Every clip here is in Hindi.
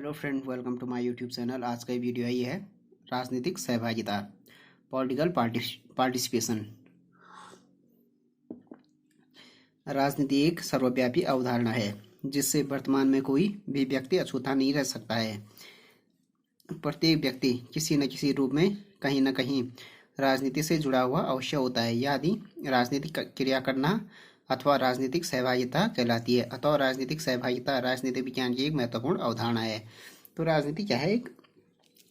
Hello friend, welcome to my YouTube channel. आज का वीडियो ये है राजनीतिक सहभागिता, पॉलिटिकल पार्टिसिपेशन। राजनीति एक सर्वव्यापी अवधारणा है जिससे वर्तमान में कोई भी व्यक्ति अछूता नहीं रह सकता है। प्रत्येक व्यक्ति किसी न किसी रूप में कहीं न कहीं राजनीति से जुड़ा हुआ अवश्य होता है। यदि राजनीतिक क्रिया करना अथवा राजनीतिक सहभागिता कहलाती है। अथवा राजनीतिक सहभागिता राजनीतिक विज्ञान की एक महत्वपूर्ण अवधारणा है। तो राजनीति क्या है? एक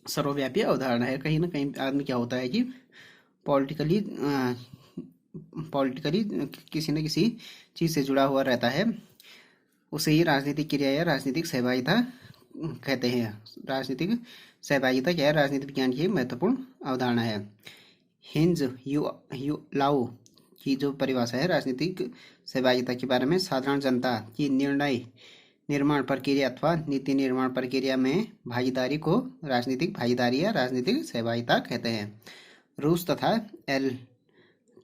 सर्वव्यापी अवधारणा है। कहीं ना कहीं आदमी क्या होता है कि पॉलिटिकली पॉलिटिकली किसी न किसी चीज़ से जुड़ा हुआ रहता है। उसे ही राजनीतिक क्रिया या राजनीतिक सहभागिता कहते हैं। राजनीतिक सहभागिता क्या है? राजनीतिक विज्ञान की महत्वपूर्ण अवधारणा है। हिंज यू लाओ की जो परिभाषा है राजनीतिक सहभागिता के बारे में, साधारण जनता की निर्णय निर्माण प्रक्रिया अथवा नीति निर्माण प्रक्रिया में भागीदारी को राजनीतिक भागीदारी या राजनीतिक सहभागिता कहते हैं। रूस तथा एल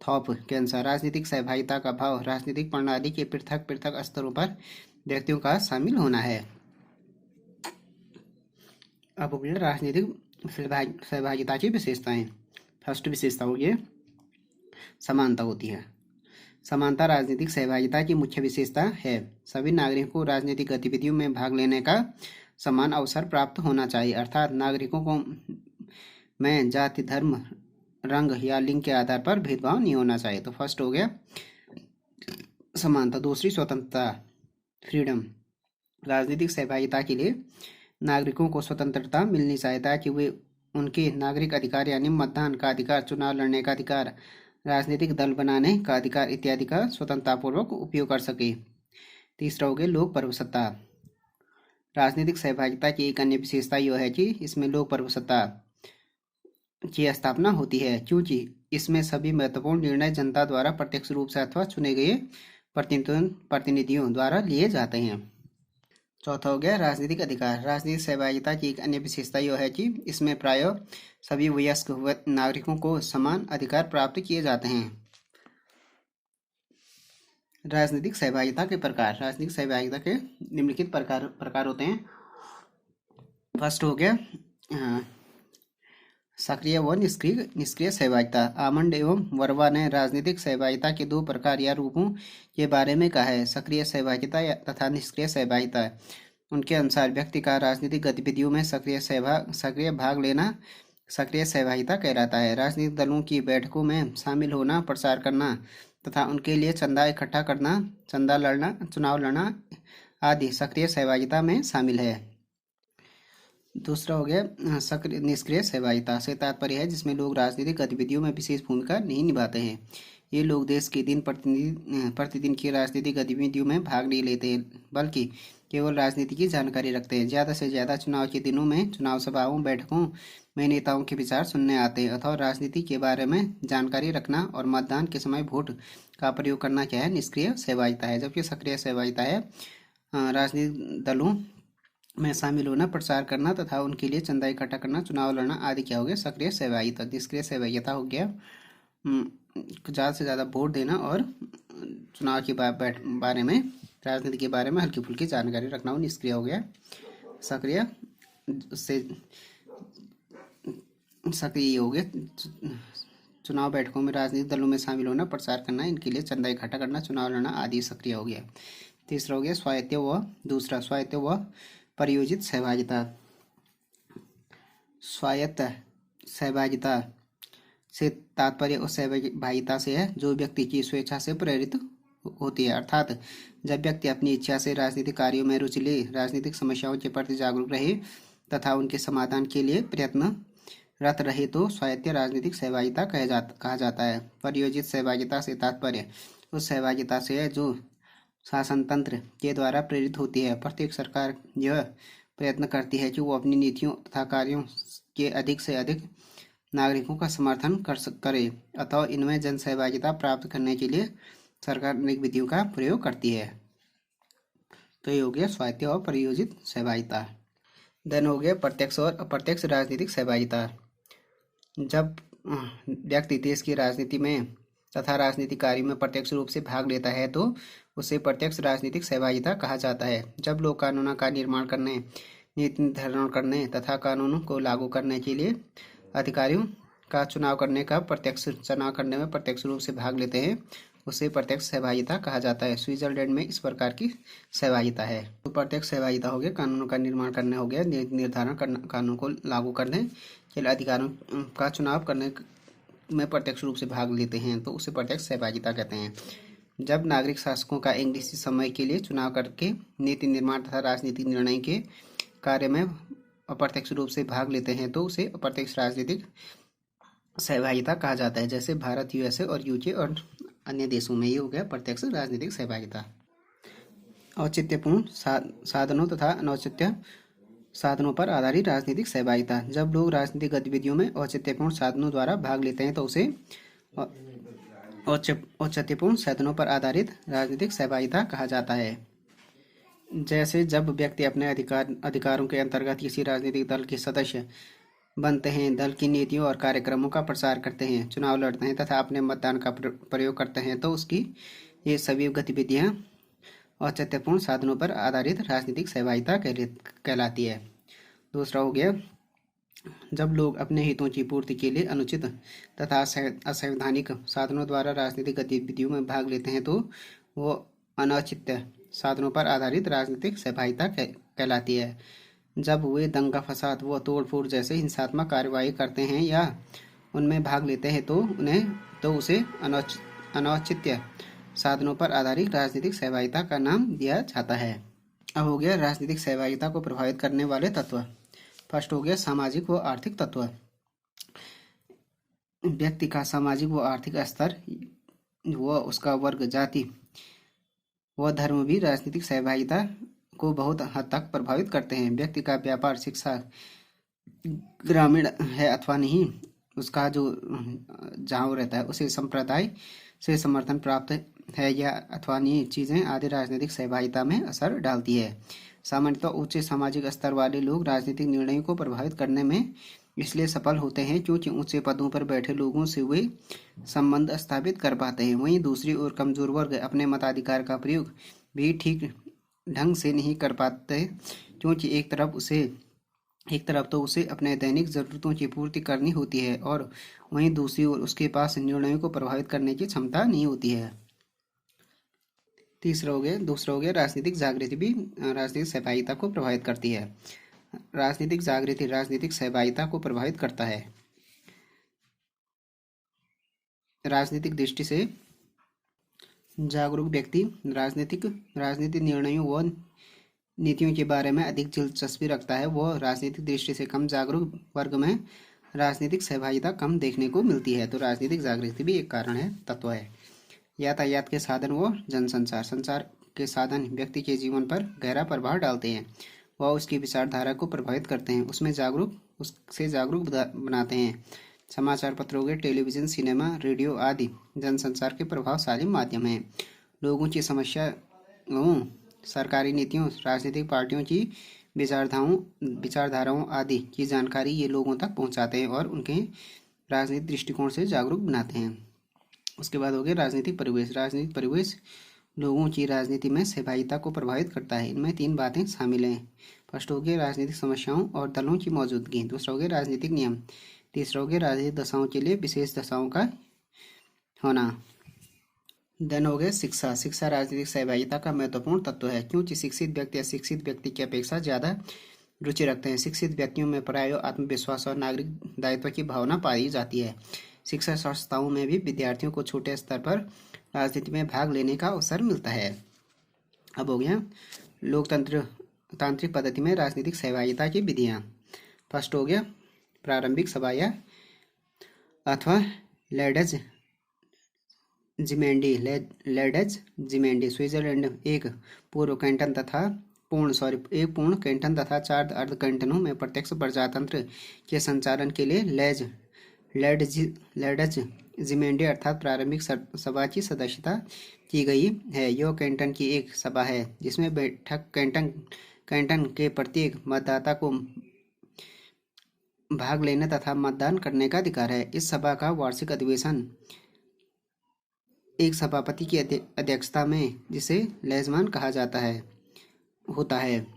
थॉप के अनुसार राजनीतिक सहभागिता का भाव राजनीतिक प्रणाली के पृथक पृथक स्तरों पर व्यक्तियों का शामिल होना है। अब हो गया राजनीतिक सहभागिता की विशेषताएं। फर्स्ट विशेषता हो गई समानता होती है। समानता राजनीतिक सहभागिता की मुख्य विशेषता है। सभी नागरिकों को राजनीतिक गतिविधियों में भाग लेने का समान अवसर प्राप्त होना चाहिए। अर्थात नागरिकों को में जाति, धर्म, रंग या लिंग के आधार पर भेदभाव नहीं होना चाहिए। तो फर्स्ट हो गया समानता। दूसरी स्वतंत्रता, फ्रीडम। राजनीतिक सहभागिता के लिए नागरिकों को स्वतंत्रता मिलनी चाहिए ताकि वे उनके नागरिक अधिकार यानी मतदान का अधिकार, चुनाव लड़ने का अधिकार, राजनीतिक दल बनाने का अधिकार इत्यादि का स्वतंत्रतापूर्वक उपयोग कर सके। तीसरा हो गया लोक प्रभुसत्ता। राजनीतिक सहभागिता की एक अन्य विशेषता यह है कि इसमें लोक प्रभुसत्ता की स्थापना होती है, क्योंकि इसमें सभी महत्वपूर्ण निर्णय जनता द्वारा प्रत्यक्ष रूप से अथवा चुने गए प्रतिनिधियों द्वारा लिए जाते हैं। चौथा हो गया राजनीतिक अधिकार। राजनीतिक सहभागिता की एक अन्य विशेषता यह है कि इसमें प्रायः सभी वयस्क नागरिकों को समान अधिकार प्राप्त किए जाते हैं। राजनीतिक सहभागिता के प्रकार। राजनीतिक सहभागिता के निम्नलिखित प्रकार होते हैं। फर्स्ट हो गया सक्रिय व निष्क्रिय सहभागिता। आमंड एवं वर्मा ने राजनीतिक सहभागिता के दो प्रकार या रूपों के बारे में कहा है, सक्रिय सहभागिता तथा निष्क्रिय सहभागिता। उनके अनुसार व्यक्ति का राजनीतिक गतिविधियों में सक्रिय भाग लेना सक्रिय सहभागिता कहलाता है। राजनीतिक दलों की बैठकों में शामिल होना, प्रचार करना तथा उनके लिए चंदा इकट्ठा करना, चंदा लड़ना, चुनाव लड़ना आदि सक्रिय सहभागिता में शामिल है। दूसरा हो गया निष्क्रिय सहभागिता से तात्पर्य है जिसमें लोग राजनीतिक गतिविधियों में विशेष भूमिका नहीं निभाते हैं। ये लोग देश के दिन प्रतिदिन की राजनीतिक गतिविधियों में भाग नहीं लेते, बल्कि केवल राजनीति की जानकारी रखते हैं। ज़्यादा से ज़्यादा चुनाव के दिनों में चुनाव सभाओं, बैठकों में नेताओं के विचार सुनने आते हैं। अथवा राजनीति के बारे में जानकारी रखना और मतदान के समय वोट का प्रयोग करना क्या है? निष्क्रिय सहभागिता है। जबकि सक्रिय सहभागिता है राजनीतिक दलों में शामिल होना, प्रचार करना तथा उनके लिए चंदा इकट्ठा करना, चुनाव लड़ना आदि क्या हो गया? सक्रिय सहभागिता। निष्क्रिय सहभागिता हो गया ज़्यादा से ज़्यादा वोट देना और चुनाव के बारे में, राजनीति के बारे में हल्की फुल्की जानकारी रखना। वो निष्क्रिय हो गया। सक्रिय हो गया चुनाव बैठकों में राजनीतिक दलों में शामिल होना, प्रचार करना, इनके लिए चंदा इकट्ठा करना, चुनाव लड़ना आदि सक्रिय हो गया। तीसरा हो गया स्वायत्त व परियोजित सहभागिता। स्वायत्त सहभागिता से तात्पर्य उस सहभागिता से है जो व्यक्ति की स्वेच्छा से प्रेरित होती है। अर्थात जब व्यक्ति अपनी इच्छा से राजनीतिक कार्यों में रुचि ले, राजनीतिक समस्याओं के प्रति जागरूक रहे तथा उनके समाधान के लिए प्रयत्नरत रहे तो स्वायत्त राजनीतिक सहभागिता कहा जाता है। परियोजित सहभागिता से तात्पर्य उस सहभागिता से है जो शासन तंत्र के द्वारा प्रेरित होती है। प्रत्येक सरकार यह प्रयत्न करती है कि वो अपनी नीतियों तथा कार्यों के अधिक से अधिक नागरिकों का समर्थन करे। अथवा इनमें जन सहभागिता प्राप्त करने के लिए सरकार अनेक विधियों का प्रयोग करती है। तो ये हो गया स्वायत्त और परियोजित सहभागिता। देन हो गया प्रत्यक्ष और अप्रत्यक्ष राजनीतिक सहभागिता। जब व्यक्ति देश की राजनीति में तथा राजनीतिक कार्यों में प्रत्यक्ष रूप से भाग लेता है तो उसे प्रत्यक्ष राजनीतिक सहभागिता कहा जाता है। जब लोग कानूनों का निर्माण करने नीति निर्धारण करने तथा कानूनों को लागू करने के लिए अधिकारियों का चुनाव करने में प्रत्यक्ष रूप से भाग लेते हैं, उसे प्रत्यक्ष सहभागिता कहा जाता है। स्विट्जरलैंड में इस प्रकार की सहभागिता है। तो प्रत्यक्ष सहभागिता हो गया, कानूनों का निर्माण करने हो गया, नीति निर्धारण करना, कानून को लागू करने के लिए अधिकारियों का चुनाव करने में प्रत्यक्ष रूप से भाग लेते हैं, तो उसे प्रत्यक्ष सहभागिता कहते हैं। जब नागरिक शासकों का एक निश्चित समय के लिए चुनाव करके नीति निर्माण तथा राजनीतिक निर्णय के कार्य में अप्रत्यक्ष रूप से भाग लेते हैं, तो उसे अप्रत्यक्ष राजनीतिक सहभागिता कहा जाता है। जैसे भारत, यूएसए और यूके और अन्य देशों में ये हो गया प्रत्यक्ष राजनीतिक सहभागिता। औचित्यपूर्ण साधनों तथा अनौचित्य साधनों पर आधारित राजनीतिक सहभागिता। जब लोग राजनीतिक गतिविधियों में औचित्यपूर्ण साधनों द्वारा भाग लेते हैं, तो उसे औचित्यपूर्ण साधनों पर आधारित राजनीतिक सहभागिता कहा जाता है। जैसे जब व्यक्ति अपने अधिकारों के अंतर्गत किसी राजनीतिक दल के सदस्य बनते हैं, दल की नीतियों और कार्यक्रमों का प्रसार करते हैं, चुनाव लड़ते हैं तथा अपने मतदान का प्रयोग करते हैं, तो उसकी ये सभी गतिविधियां औचित्यपूर्ण साधनों पर आधारित राजनीतिक सहभागिता कहलाती है। दूसरा हो गया, जब लोग अपने हितों की पूर्ति के लिए अनुचित तथा असंवैधानिक साधनों द्वारा राजनीतिक गतिविधियों में भाग लेते हैं, तो वो अनौचित्य साधनों पर आधारित राजनीतिक सहभागिता कहलाती है। जब वे दंगा फसाद व तोड़फोड़ जैसे हिंसात्मक कार्यवाही करते हैं या उनमें भाग लेते हैं, तो उसे अनौचित्य साधनों पर आधारित राजनीतिक सहभागिता का नाम दिया जाता है। अब हो गया राजनीतिक सहभागिता को प्रभावित करने वाले तत्व। फर्स्ट हो गया सामाजिक व आर्थिक तत्व। व्यक्ति का सामाजिक व आर्थिक स्तर व उसका वर्ग, जाति व धर्म भी राजनीतिक सहभागिता को बहुत हद तक प्रभावित करते हैं। व्यक्ति का व्यापार, शिक्षा, ग्रामीण है अथवा नहीं, उसका जो जहाँ रहता है उसे संप्रदाय से समर्थन प्राप्त है या अथवा नहीं, चीज़ें आदि राजनीतिक सहभागिता में असर डालती है। सामान्यतः उच्च सामाजिक स्तर वाले लोग राजनीतिक निर्णयों को प्रभावित करने में इसलिए सफल होते हैं क्योंकि ऊंचे पदों पर बैठे लोगों से वे संबंध स्थापित कर पाते हैं। वहीं दूसरी ओर कमजोर वर्ग अपने मताधिकार का प्रयोग भी ठीक ढंग से नहीं कर पाते, क्योंकि एक तरफ तो उसे अपने दैनिक जरूरतों की पूर्ति करनी होती है और वहीं दूसरी ओर उसके पास निर्णयों को प्रभावित करने की क्षमता नहीं होती है। दूसरा हो गया राजनीतिक जागृति भी राजनीतिक सहभागिता को प्रभावित करती है। राजनीतिक जागृति राजनीतिक सहभागिता को प्रभावित करता है। राजनीतिक दृष्टि से जागरूक व्यक्ति राजनीतिक निर्णयों व नीतियों के बारे में अधिक दिलचस्पी रखता है। वह राजनीतिक दृष्टि से कम जागरूक वर्ग में राजनीतिक सहभागिता कम देखने को मिलती है। तो राजनीतिक जागृति भी एक कारण है, तत्व है। यातायात के साधन व संचार के साधन व्यक्ति के जीवन पर गहरा प्रभाव डालते हैं। वह उसकी विचारधारा को प्रभावित करते हैं, उससे जागरूक बनाते हैं। समाचार पत्र हो गए, टेलीविजन, सिनेमा, रेडियो आदि जनसंचार के प्रभावशाली माध्यम हैं। लोगों की समस्याओं, सरकारी नीतियों, राजनीतिक पार्टियों की विचारधाराओं आदि की जानकारी ये लोगों तक पहुंचाते हैं और उनके राजनीतिक दृष्टिकोण से जागरूक बनाते हैं। उसके बाद हो गया राजनीतिक परिवेश लोगों की राजनीति में सहभागिता को प्रभावित करता है। इनमें 3 बातें शामिल हैं। फर्स्ट हो गया राजनीतिक समस्याओं और दलों की मौजूदगी। दूसरा हो गया राजनीतिक नियम। तीसरा हो गया राजनीतिक दशाओं के लिए विशेष दशाओं का होना। देन हो गया शिक्षा राजनीतिक सहभागिता का महत्वपूर्ण तत्व है, क्योंकि शिक्षित व्यक्ति अशिक्षित व्यक्ति की अपेक्षा ज़्यादा रुचि रखते हैं। शिक्षित व्यक्तियों में प्राय आत्मविश्वास और नागरिक दायित्व की भावना पाई जाती है। शिक्षा संस्थाओं में भी विद्यार्थियों को छोटे स्तर पर राजनीति में भाग लेने का अवसर मिलता है। अब हो गया तांत्रिक पद्धति में राजनीतिक सहभागिता की विधियाँ। फर्स्ट हो गया प्रारंभिक सभा या अथवा लेडेज जिमेंडी। स्विट्जरलैंड एक पूर्ण कैंटन तथा 4 अर्ध कैंटनों में प्रत्यक्ष प्रजातंत्र के संचालन के लिए लेडेज जिमेंडी अर्थात प्रारंभिक सभा की सदस्यता की गई है। यह कैंटन की एक सभा है जिसमें बैठक कैंटन के प्रत्येक मतदाता को भाग लेने तथा मतदान करने का अधिकार है। इस सभा का वार्षिक अधिवेशन एक सभापति की अध्यक्षता में, जिसे लेजमान कहा जाता है, होता है।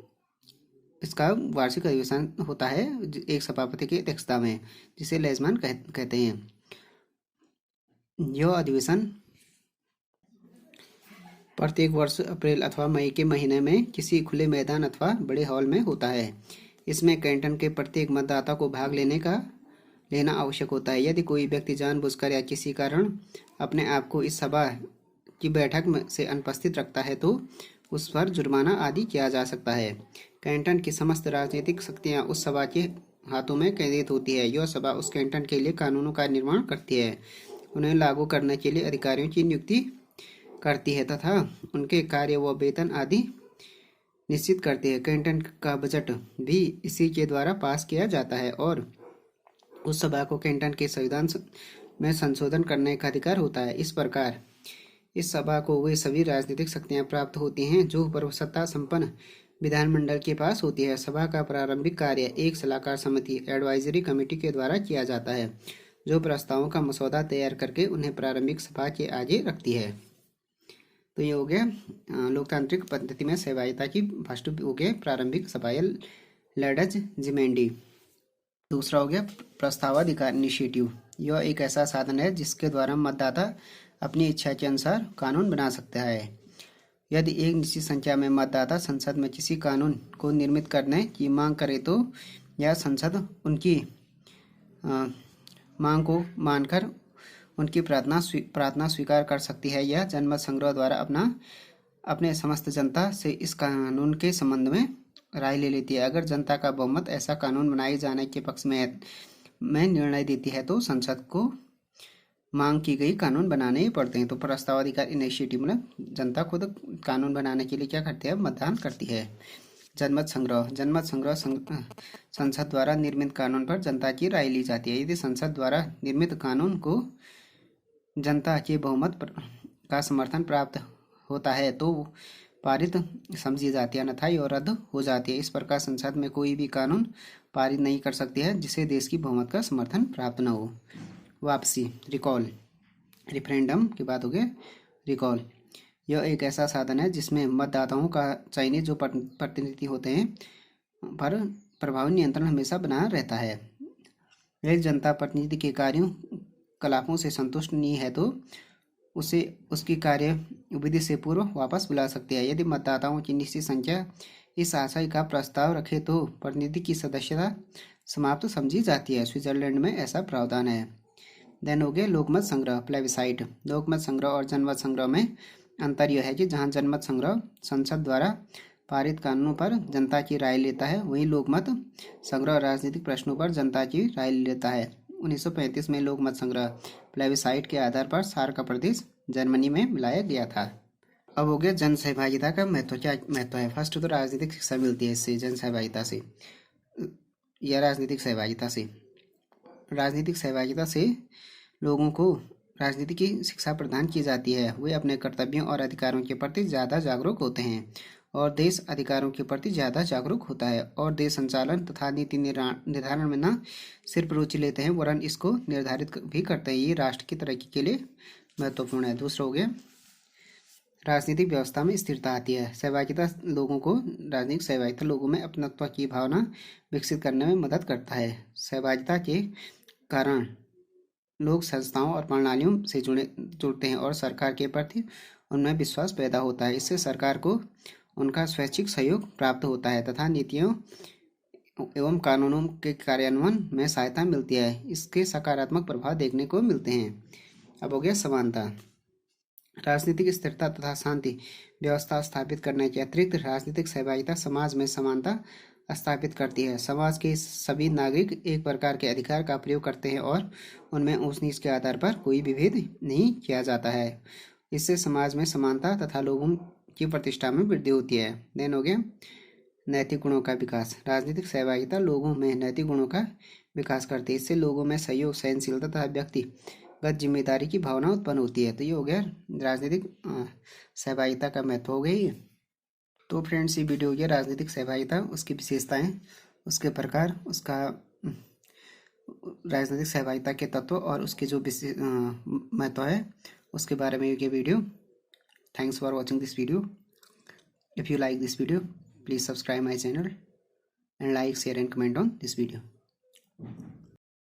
इसका वार्षिक अधिवेशन होता है एक सभापति की अध्यक्षता में, जिसे लेजमान कहते हैं। यह अधिवेशन प्रत्येक वर्ष अप्रैल अथवा मई के महीने में किसी खुले मैदान अथवा बड़े हॉल में होता है। इसमें कैंटन के प्रत्येक मतदाता को भाग लेना आवश्यक होता है। यदि कोई व्यक्ति जानबूझकर या किसी कारण अपने आप को इस सभा की बैठक में से अनुपस्थित रखता है तो उस पर जुर्माना आदि किया जा सकता है। कैंटन की समस्त राजनीतिक शक्तियां उस सभा के हाथों में केंद्रित होती है। यह सभा उस कैंटन के लिए कानूनों का निर्माण करती है, उन्हें लागू करने के लिए अधिकारियों की नियुक्ति करती है तथा उनके कार्य व वेतन आदि निश्चित करती है। कैंटन का बजट भी इसी के द्वारा पास किया जाता है और उस सभा को कैंटन के संविधान में संशोधन करने का अधिकार होता है। इस प्रकार इस सभा को वे सभी राजनीतिक शक्तियां प्राप्त होती हैं जो सर्वसत्ता संपन्न विधानमंडल के पास होती है। सभा का प्रारंभिक कार्य एक सलाहकार समिति एडवाइजरी कमेटी के द्वारा किया जाता है, जो प्रस्तावों का मसौदा तैयार करके उन्हें प्रारंभिक सभा के आगे रखती है। तो ये हो गया लोकतांत्रिक पद्धति में सहभागिता की फर्स्ट हो गया प्रारंभिक सभा लेडजमेंटी। दूसरा हो गया प्रस्तावाधिकार इनिशिएटिव। यह एक ऐसा साधन है जिसके द्वारा मतदाता अपनी इच्छा के अनुसार कानून बना सकता है। यदि एक निश्चित संख्या में मतदाता संसद में किसी कानून को निर्मित करने की मांग करे तो यह संसद उनकी मांग को मानकर उनकी प्रार्थना स्वीकार कर सकती है। यह जनमत संग्रह द्वारा अपने समस्त जनता से इस कानून के संबंध में राय ले लेती है। अगर जनता का बहुमत ऐसा कानून बनाए जाने के पक्ष में निर्णय देती है तो संसद को मांग की गई कानून बनाने पड़ते हैं। तो प्रस्तावाधिकार इनिशिएटिव मतलब जनता खुद कानून बनाने के लिए क्या करती है, मतदान करती है। जनमत संग्रह संसद द्वारा निर्मित कानून पर जनता की राय ली जाती है। यदि संसद द्वारा निर्मित कानून को जनता के बहुमत का समर्थन प्राप्त होता है तो पारित समझी जाती है, अन्यथा यह रद्द हो जाती है। इस प्रकार संसद में कोई भी कानून पारित नहीं कर सकती है जिसे देश की बहुमत का समर्थन प्राप्त न हो। वापसी रिकॉल, रेफरेंडम की बात हो गई रिकॉल। यह एक ऐसा साधन है जिसमें मतदाताओं का चयनित जो प्रतिनिधि होते हैं पर प्रभावी नियंत्रण हमेशा बना रहता है। यदि जनता प्रतिनिधि के कार्यों कलापों से संतुष्ट नहीं है तो उसे उसकी कार्य विधि से पूर्व वापस बुला सकती है। यदि मतदाताओं की निश्चित संख्या इस आशय का प्रस्ताव रखे तो प्रतिनिधि की सदस्यता समाप्त समझी जाती है। स्विट्जरलैंड में ऐसा प्रावधान है। देन हो गया लोकमत संग्रह प्लेबिसाइट। लोकमत संग्रह और जनमत संग्रह में अंतर यह है कि जहां जनमत संग्रह संसद द्वारा पारित कानूनों पर जनता की राय लेता है, वहीं लोकमत संग्रह राजनीतिक प्रश्नों पर जनता की राय लेता है। 1935 में लोकमत संग्रह प्लेबिसाइट के आधार पर सार का प्रदेश जर्मनी में मिलाया गया था। अब हो गया जन सहभागिता का महत्व। क्या महत्व है? फर्स्ट तो राजनीतिक शिक्षा मिलती है इससे, जन सहभागिता से या राजनीतिक सहभागिता से लोगों को राजनीति की शिक्षा प्रदान की जाती है। वे अपने कर्तव्यों और अधिकारों के प्रति ज़्यादा जागरूक होते हैं और देश अधिकारों के प्रति ज़्यादा जागरूक होता है और देश संचालन तथा नीति निर्धारण में न सिर्फ रुचि लेते हैं वरन इसको निर्धारित भी करते हैं। ये राष्ट्र की तरक्की के लिए महत्वपूर्ण है। दूसरा हो गया राजनीतिक व्यवस्था में स्थिरता आती है। सहभागिता लोगों को राजनीतिक सहभागिता लोगों में अपनत्व की भावना विकसित करने में मदद करता है। सहभागिता के कारण लोग संस्थाओं और प्रणालियों से जुड़ते हैं और सरकार के प्रति उनमें विश्वास पैदा होता है। इससे सरकार को उनका स्वैच्छिक सहयोग प्राप्त होता है तथा नीतियों एवं कानूनों के कार्यान्वयन में सहायता मिलती है। इसके सकारात्मक प्रभाव देखने को मिलते हैं। अब हो गया समानता। राजनीतिक स्थिरता तथा शांति व्यवस्था स्थापित करने के अतिरिक्त राजनीतिक सहभागिता समाज में समानता स्थापित करती है। समाज के सभी नागरिक एक प्रकार के अधिकार का प्रयोग करते हैं और उनमें ऊंच नीच के आधार पर कोई विभेद नहीं किया जाता है। इससे समाज में समानता तथा लोगों की प्रतिष्ठा में वृद्धि होती है। देन हो गया नैतिक गुणों का विकास। राजनीतिक सहभागिता लोगों में नैतिक गुणों का विकास करती है। इससे लोगों में सहयोग, सहनशीलता तथा व्यक्तिगत जिम्मेदारी की भावना उत्पन्न होती है। तो ये हो गया राजनीतिक सहभागिता का महत्व हो गई। तो फ्रेंड्स ये वीडियो हो गया राजनीतिक सहभागिता, उसकी विशेषताएं, उसके प्रकार, उसका राजनीतिक सहभागिता के तत्व और उसके जो महत्व है उसके बारे में ये video. Thanks for watching this video. If you like this video please subscribe my channel. and like, share and comment on this video.